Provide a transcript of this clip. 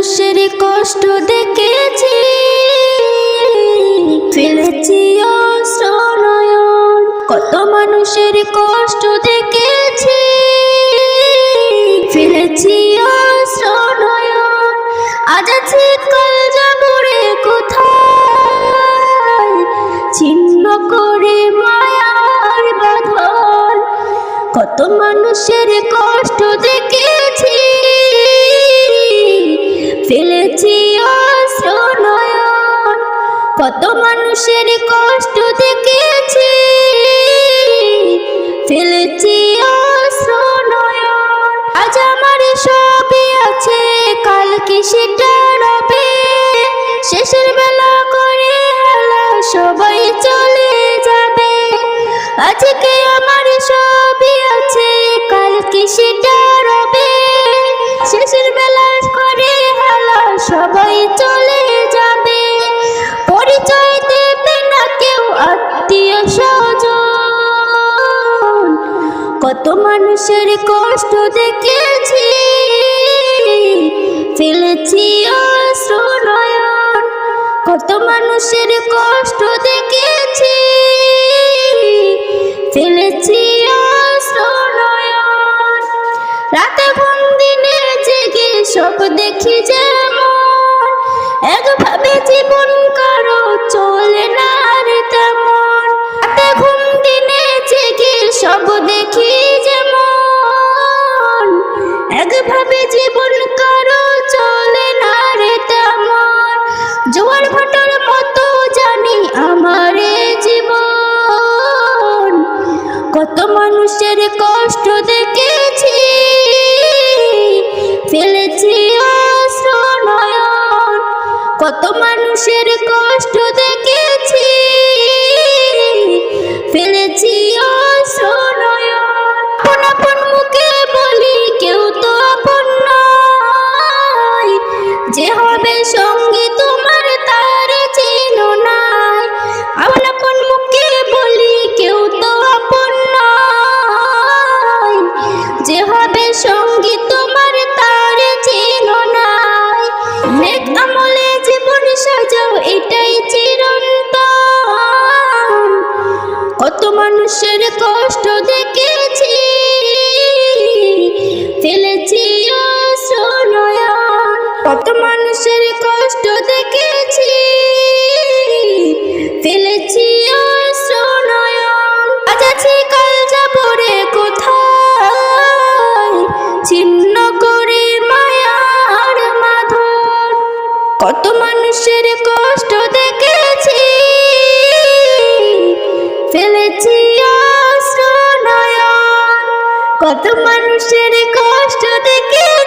মানুষের কষ্ট দেখেছি, ফেলেছি অশ্রু নয়ন। কত মানুষের কষ্ট দেখেছি, ফেলেছি অশ্রু নয়ন। আজ আছি কাল যাব রে কোথায়, ছিন্ন করে মায়ার বাঁধন। কত মানুষের কষ্ট দেখেছি, ফেলেছি অশ্রু নয়ন। কত মানুষের কষ্ট দেখেছি, ফেলেছি অশ্রু নয়ন। আজ আমার সবই আছে, কালকে সেটা রবে। শেষের বেলা করে হেলা সবাই চলে যাবে। আজকে আমার সবই আছে, কালকে সেটা রবে। শেষের বেলা করে হেলা সবাই চলে যাবে। পরিচয় দেবে না কেউ আত্মীয় স্বজন। কত মানুষের কষ্ট দেখেছি, ফেলেছি অশ্রু নয়ন। কত মানুষের কষ্ট দেখেছি, ফেলেছি অশ্রু নয়ন। রাতে ঘুম দিনে জেগে সব দেখি যেমন, একভাবে জীবন কারো চলে না রে তেমন। রাতে ঘুম দিনে জেগে সব দেখি যেমন, একভাবে জীবন কারো চলে না রে তেমন। জোয়ার ভাটার মতো জানি আমার জীবন। কত মানুষের কষ্ট দেখেছি, ফেলেছি অশ্রু নয়ন। কত মানুষের কষ্ট দেখেছি, ফেলেছি অশ্রু নয়ন। আপন আপন মুখে বলি কেউ তো আপন নয়, যে হবে সঙ্গী তোমার তার চিনো নাই। আপন আপন মুখে বলি কেউ তো আপন নয়, যে হবে সঙ্গী তোমার তার চিনো নাই। নেক আমলে জীবন সাজাও এটাই চিরন্তন। কত মানুষের কষ্ট দেখেছি, ফেলেছি অশ্রু নয়ন। কত মানুষের কষ্ট দেখেছি, ফেলেছি অশ্রু নয়ন। আজ আছি কাল যাব রে কোথায়, ছিন্ন করে মায়ার বাঁধন। কত মানুষের কষ্ট দেখেছি, ফেলেছি অশ্রু নয়ন। কত মানুষের কষ্ট দেখেছি।